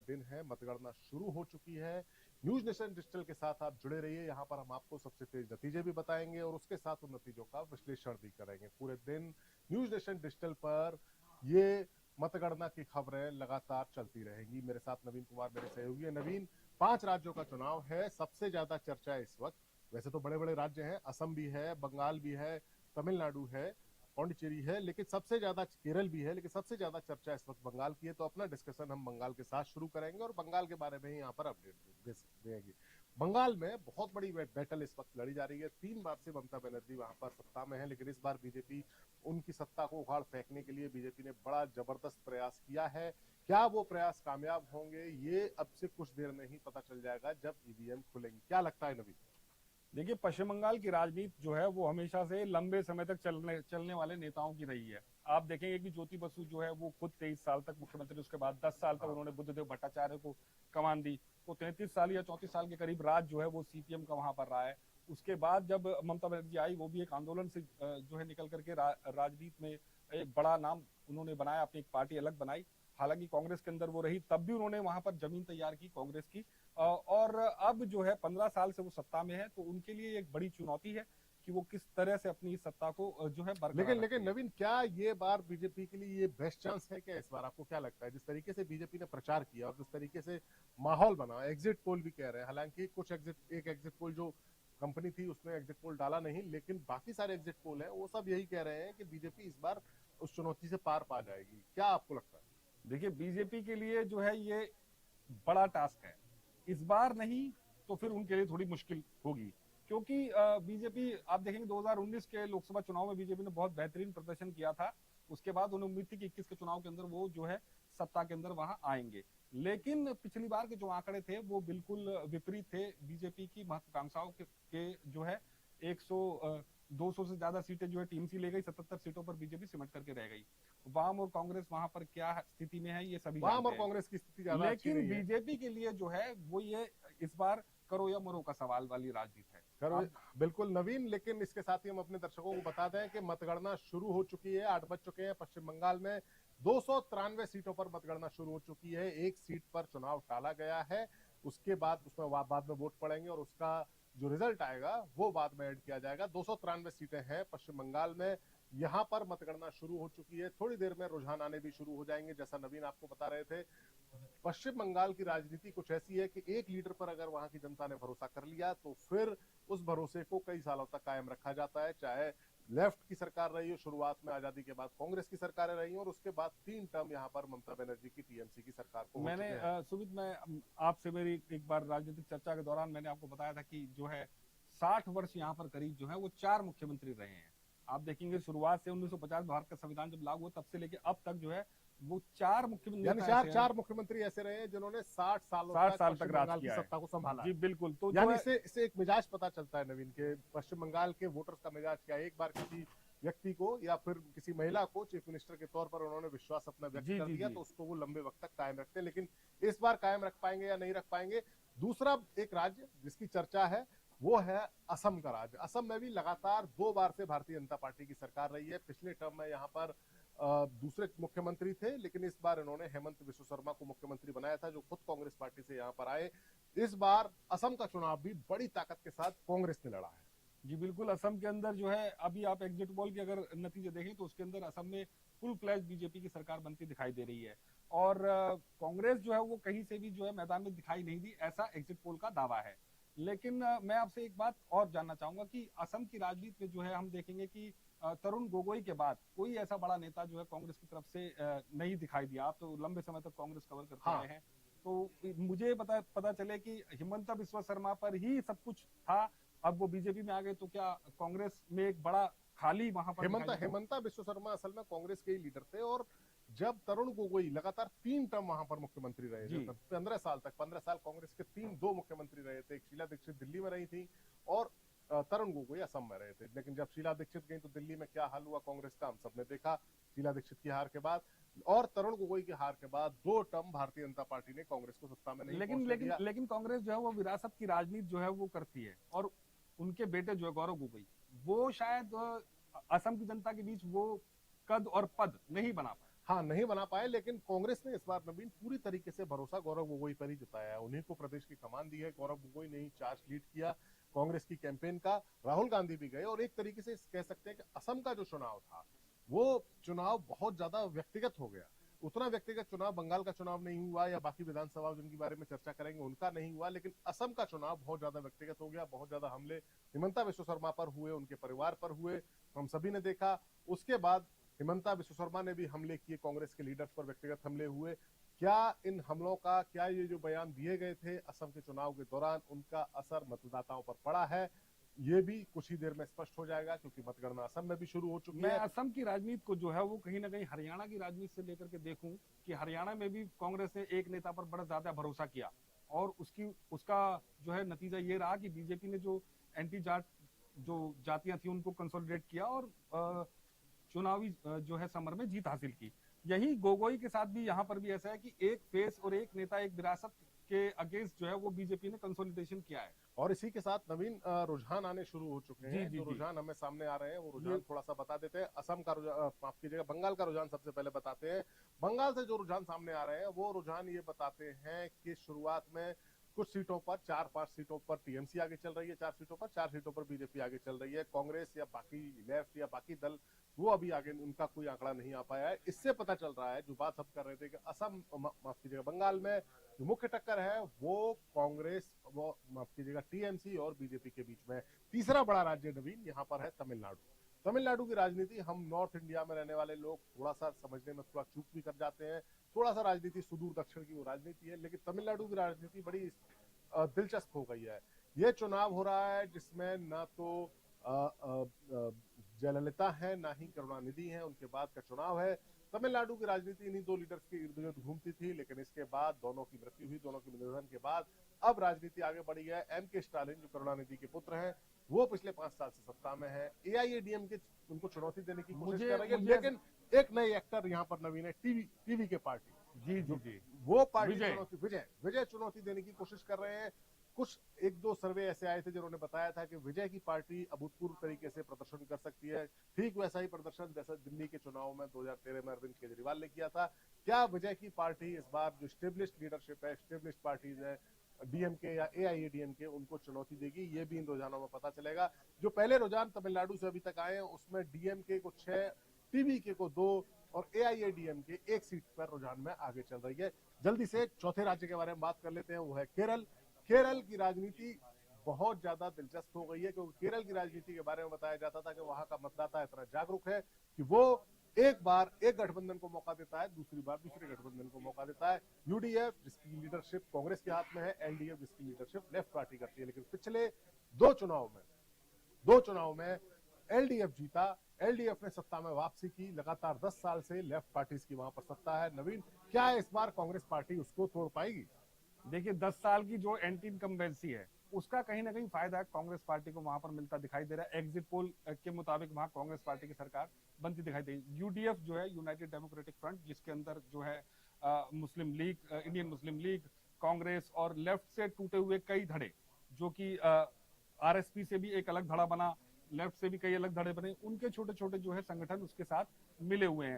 दिन है, मतगणना शुरू हो चुकी है। न्यूज नेशन डिजिटल के साथ आप जुड़े रहिए, यहाँ पर हम आपको सबसे तेज नतीजे भी बताएंगे और उसके साथ उन नतीजों का विश्लेषण भी करेंगे। पूरे दिन न्यूज नेशन डिजिटल पर ये मतगणना की खबरें लगातार चलती रहेंगी। मेरे साथ नवीन कुमार मेरे सहयोगी है। नवीन, 5 राज्यों का चुनाव है, सबसे ज्यादा चर्चा है इस वक्त। वैसे तो बड़े बड़े राज्य हैं, असम भी है, बंगाल भी है, तमिलनाडु है, पौंडीचेरी है, लेकिन सबसे ज्यादा केरल भी है, लेकिन सबसे ज्यादा चर्चा इस वक्त बंगाल की है। तो अपना डिस्कशन हम बंगाल के साथ शुरू करेंगे और बंगाल के बारे में ही यहाँ पर अपडेट देंगे। बंगाल में बहुत बड़ी बैटल इस वक्त लड़ी जा रही है। 3 बार से ममता बनर्जी वहां पर सत्ता में है, लेकिन इस बार बीजेपी उनकी सत्ता को उखाड़ फेंकने के लिए बीजेपी ने बड़ा जबरदस्त प्रयास किया है। क्या वो प्रयास कामयाब होंगे, ये अब से कुछ देर में ही पता चल जाएगा जब ईवीएम खुलेंगी। क्या लगता है नवीन? देखिए, पश्चिम बंगाल की राजनीति जो है वो हमेशा से लंबे समय तक चलने वाले नेताओं की रही है। आप देखेंगे कि ज्योति बसु जो है वो खुद 23 साल तक मुख्यमंत्री, उसके बाद 10 साल तक उन्होंने बुद्धदेव भट्टाचार्य को कमान दी। तो 33 साल या 34 साल के करीब राज जो है वो सीपीएम का वहां पर रहा है। उसके बाद जब ममता बनर्जी आई, वो भी एक आंदोलन से जो है निकल करके राजनीति में एक बड़ा नाम उन्होंने बनाया, अपनी एक पार्टी अलग बनाई। हालांकि कांग्रेस के अंदर वो रही, तब भी उन्होंने वहां पर जमीन तैयार की कांग्रेस की। और अब जो है 15 साल से वो सत्ता में है, तो उनके लिए एक बड़ी चुनौती है कि वो किस तरह से अपनी सत्ता को जो है बरकरार लेकिन रखती लेकिन है। नवीन, क्या ये बार बीजेपी के लिए ये बेस्ट चांस है क्या इस बार? आपको क्या लगता है, जिस तरीके से बीजेपी ने प्रचार किया और जिस तरीके से माहौल बना, एग्जिट पोल भी कह रहे हैं, हालांकि कुछ एक एग्जिट पोल जो कंपनी थी उसने एग्जिट पोल डाला नहीं, लेकिन बाकी सारे एग्जिट पोल है वो सब यही कह रहे हैं कि बीजेपी इस बार उस चुनौती से पार पा जाएगी। क्या आपको लगता है? देखिए, बीजेपी के लिए जो है ये बड़ा टास्क है। इस बार नहीं तो फिर उनके लिए थोड़ी मुश्किल होगी, क्योंकि बीजेपी, आप देखेंगे 2019 के लोकसभा चुनाव में बीजेपी ने बहुत बेहतरीन प्रदर्शन किया था। उसके बाद उन्हें उम्मीद थी कि 21 के चुनाव के अंदर वो जो है सत्ता के अंदर वहां आएंगे। लेकिन पिछली बार के जो आंकड़े थे वो बिल्कुल विपरीत थे। बीजेपी की महत्वाकांक्षाओं के जो है 200 से ज्यादा सीटें जो है टीएमसी ले गई, 77 सीटों पर बीजेपी सिमट करके रह गई। वाम और कांग्रेस वहां पर क्या स्थिति में है ये सभी वाम जानते और हैं। कांग्रेस की स्थिति ज्यादा अच्छी लेकिन नहीं है। बीजेपी के लिए जो है वो ये इस बार करो या मरो का सवाल वाली राजनीति है। करो, अब बिल्कुल नवीन, लेकिन इसके साथ ही हम अपने दर्शकों को बता दें कि मतगणना शुरू हो चुकी है। 8 बज चुके हैं। पश्चिम बंगाल में 293 सीटों पर मतगणना शुरू हो चुकी है। एक सीट पर चुनाव टाला गया है, उसके बाद उसमें बाद में वोट पड़ेंगे और उसका जो रिजल्ट आएगा वो बाद में ऐड किया जाएगा। 293 सीटें हैं पश्चिम बंगाल में। यहाँ पर मतगणना शुरू हो चुकी है, थोड़ी देर में रुझान आने भी शुरू हो जाएंगे। जैसा नवीन आपको बता रहे थे, पश्चिम बंगाल की राजनीति कुछ ऐसी है कि एक लीडर पर अगर वहां की जनता ने भरोसा कर लिया तो फिर उस भरोसे को कई सालों तक कायम रखा जाता है। चाहे लेफ्ट की सरकार रही हो, शुरुआत में आजादी के बाद कांग्रेस की सरकारें रही और उसके बाद 3 टर्म यहाँ पर ममता बनर्जी की टीएमसी की सरकार को हो मैंने चुके हैं। सुमित, मैं आपसे मेरी एक बार राजनीतिक चर्चा के दौरान मैंने आपको बताया था कि जो है 60 वर्ष यहाँ पर करीब जो है वो 4 मुख्यमंत्री रहे हैं। आप देखेंगे शुरुआत से 1950 भारत का संविधान जब लागू हुआ तब से लेके अब तक जो है वो 4 मुख्यमंत्री यानी नेता चार ऐसे हैं। चार मुख्यमंत्री ऐसे रहे हैं जिन्होंने 60 सालों 60 तक साल तक पश्चिम राज बंगाल की किया है। सत्ता को संभाला जी है। बिल्कुल, तो जो यानी है इससे एक मिजाज पता चलता है नवीन के पश्चिम बंगाल के वोटर्स का मिजाज क्या है। एक बार किसी व्यक्ति को या फिर किसी महिला को चीफ मिनिस्टर के तौर पर उन्होंने विश्वास अपना व्यक्त जी कर जी दिया जी तो उसको वो लंबे वक्त तक कायम रखते हैं। लेकिन इस बार कायम रख पाएंगे या नहीं रख पाएंगे? दूसरा एक राज्य जिसकी चर्चा है वो है असम का राज्य। असम में भी लगातार 2 बार से भारतीय जनता पार्टी की सरकार रही है। पिछले टर्म में यहाँ पर दूसरे मुख्यमंत्री थे, लेकिन इस बार इन्होंने हेमंत विश्व शर्मा को मुख्यमंत्री बनाया था जो खुद कांग्रेस पार्टी से यहाँ पर आए। इस बार असम का चुनाव भी बड़ी ताकत के साथ कांग्रेस ने लड़ा है। जी बिल्कुल, असम के अंदर जो है अभी आप एग्जिट पोल के अगर नतीजे देखें तो उसके अंदर असम में फुल फ्लैश बीजेपी की सरकार बनती दिखाई दे रही है। और कांग्रेस जो है वो कहीं से भी जो है मैदान में दिखाई नहीं दी, ऐसा एग्जिट पोल का दावा है। लेकिन मैं आपसे एक बात और जानना चाहूंगा कि असम की राजनीति में जो है हम देखेंगे कि तरुण गोगोई के बाद कोई ऐसा बड़ा नेता जो है कांग्रेस की तरफ से नहीं दिखाई दिया। आप तो लंबे समय तक कांग्रेस कवर करते हाँ, रहे हैं, तो मुझे पता चले कि हिमंता बिस्वा शर्मा पर ही सब कुछ था। अब वो बीजेपी में आ गए तो क्या कांग्रेस में एक बड़ा खाली वहां पर दिखाई देता है? हेमंता विश्व शर्मा असल में कांग्रेस के ही लीडर थे और जब तरुण गोगोई लगातार 3 टर्म वहां पर मुख्यमंत्री रहे थे, जी 15 साल तक, 15 साल कांग्रेस के 2 मुख्यमंत्री रहे थे। एक शीला दीक्षित दिल्ली में रही थी और तरुण गोगोई असम में रहे थे। लेकिन जब शीला दीक्षित गई तो दिल्ली में क्या हाल हुआ कांग्रेस का हम सबने देखा। शीला दीक्षित की हार के बाद और तरुण गोगोई की हार के बाद 2 टर्म भारतीय जनता पार्टी ने कांग्रेस को सत्ता में नहीं लेकिन पहुंचने लेकिन दिया। लेकिन कांग्रेस जो है वो विरासत की राजनीति जो है वो करती है। और उनके बेटे जो है गौरव गोगोई, वो शायद असम की जनता के बीच वो कद और पद नहीं बना पाए। हाँ, नहीं बना पाए, लेकिन कांग्रेस ने इस बार नवीन पूरी तरीके से भरोसा गौरव गोगोई पर ही जताया है। उन्हीं को प्रदेश की कमान दी है। गौरव गोगोई ने ही चार्ज लीड किया कांग्रेस की कैंपेन का। राहुल गांधी भी गए और एक तरीके से कह सकते हैं कि असम का जो चुनाव था वो चुनाव बहुत ज्यादा व्यक्तिगत हो गया। उतना व्यक्तिगत चुनाव बंगाल का चुनाव नहीं हुआ या बाकी विधानसभा जिनके बारे में चर्चा करेंगे उनका नहीं हुआ, लेकिन असम का चुनाव बहुत ज्यादा व्यक्तिगत हो गया। बहुत ज्यादा हमले हिमंता विश्व शर्मा पर हुए, उनके परिवार पर हुए, हम सभी ने देखा। उसके बाद हिमंता विश्व शर्मा ने भी हमले किए, कांग्रेस के लीडर्स पर व्यक्तिगत हमले हुए। क्या इन हमलों का, क्या ये जो बयान दिए गए थे असम के चुनाव के दौरान, उनका असर मतदाताओं पर पड़ा है, ये भी कुछ ही देर में स्पष्ट हो जाएगा, क्योंकि मतगणना असम में भी शुरू हो चुकी मैं है। असम की राजनीति को जो है वो कहीं ना कहीं हरियाणा की राजनीति से लेकर के देखूं कि हरियाणा में भी कांग्रेस ने एक नेता पर बड़ा ज्यादा भरोसा किया और उसका जो है नतीजा ये रहा कि बीजेपी ने जो एंटी जाट जो जातियां थी उनको कंसोलिडेट किया और चुनावी जो है समर में जीत हासिल की। यही गोगोई के साथ भी यहाँ पर भी ऐसा है कि एक फेस और एक नेता एक विरासत के अगेंस्ट जो है वो बीजेपी ने कंसोलिडेशन किया है। और इसी के साथ नवीन रुझान आने शुरू हो चुके हैं। जो रुझान हमें सामने आ रहे हैं वो रुझान थोड़ा सा बता देते हैं। असम का माफ कीजिएगा, बंगाल का रुझान सबसे पहले बताते हैं। बंगाल से जो रुझान सामने आ रहे हैं वो रुझान ये बताते हैं कि शुरुआत में कुछ सीटों पर, 4-5 सीटों पर टीएमसी आगे चल रही है, 4 सीटों पर बीजेपी आगे चल रही है। कांग्रेस या बाकी लेफ्ट या बाकी दल वो अभी आगे, उनका कोई आंकड़ा नहीं आ पाया है। इससे पता चल रहा है, जो बात हम कर रहे थे कि असम, माफ कीजिएगा, बंगाल में जो मुख्य टक्कर है वो कांग्रेस, वो माफ कीजिएगा टीएमसी और बीजेपी के बीच में। तीसरा बड़ा राज्य नवीन यहाँ पर है तमिलनाडु। तमिलनाडु की राजनीति हम नॉर्थ इंडिया में रहने वाले लोग थोड़ा सा समझने में थोड़ा चूक भी कर जाते हैं। थोड़ा सा राजनीति सुदूर दक्षिण की वो राजनीति है, लेकिन तमिलनाडु की राजनीति बड़ी दिलचस्प हो गई है। ये चुनाव हो रहा है जिसमें ना तो जयललिता है ना ही करुणानिधि है, उनके बाद का चुनाव है। तमिलनाडु की राजनीति इन्हीं दो लीडर्स के इर्द गिर्द घूमती थी, लेकिन इसके बाद दोनों की मृत्यु हुई, दोनों के निधन के बाद अब राजनीति आगे बढ़ी है। एम.के. स्टालिन जो करुणानिधि के पुत्र हैं वो पिछले 5 साल से सत्ता में है। एआईएडीएमके उनको चुनौती देने की कोशिश कर रही है, लेकिन एक नए एक्टर यहाँ पर नवीन है, टीवी के पार्टी। जी वो पार्टी विजय चुनौती देने की कोशिश कर रहे हैं। कुछ 1-2 सर्वे ऐसे आए थे जिन्होंने बताया था कि विजय की पार्टी अभूतपूर्व तरीके से प्रदर्शन कर सकती है, ठीक वैसा ही प्रदर्शन जैसा दिल्ली के चुनाव में 2013 में अरविंद केजरीवाल ने किया था। क्या विजय की पार्टी इस बार जो स्टेब्लिश्ड लीडरशिप है, स्टेब्लिश्ड पार्टीज है, डीएमके या एआईएडीएमके, उनको चुनौती देगी? ये भी इन रुझानों में पता चलेगा। जो पहले रुझान तमिलनाडु से अभी तक आए हैं उसमें डीएमके को 6, टीवीके को 2 और एआईएडीएमके 1 सीट पर रुझान में आगे चल रही है। जल्दी से चौथे राज्य के बारे में बात कर लेते हैं, वो है केरल। केरल की राजनीति बहुत ज्यादा दिलचस्प हो गई है, क्योंकि केरल की राजनीति के बारे में बताया जाता था कि वहां का मतदाता इतना जागरूक है कि वो एक बार एक गठबंधन को मौका देता है, दूसरी बार दूसरे गठबंधन को मौका देता है। यूडीएफ जिसकी लीडरशिप कांग्रेस के हाथ में है, एलडीएफ जिसकी लीडरशिप लेफ्ट पार्टी करती है, लेकिन पिछले दो चुनाव में एलडीएफ जीता। एलडीएफ ने सत्ता में वापसी की। लगातार 10 साल से लेफ्ट पार्टीज की वहां पर सत्ता है। नवीन, क्या इस बार कांग्रेस पार्टी उसको तोड़ पाएगी? देखिए 10 साल की जो एंटी इनकम्बेंसी है उसका कहीं ना कहीं फायदा कांग्रेस पार्टी को वहां पर मिलता दिखाई दे रहा है। एग्जिट पोल के मुताबिक वहां कांग्रेस पार्टी की सरकार बनती दिखाई दे रही है। यूडीएफ जो है, यूनाइटेड डेमोक्रेटिक फ्रंट, जिसके अंदर जो है मुस्लिम लीग, इंडियन मुस्लिम लीग, कांग्रेस और लेफ्ट से टूटे हुए कई धड़े, जो कि आरएसपी से भी एक अलग धड़ा बना, लेफ्ट से भी कई अलग धड़े बने, उनके छोटे छोटे जो है संगठन उसके साथ मिले हुए हैं।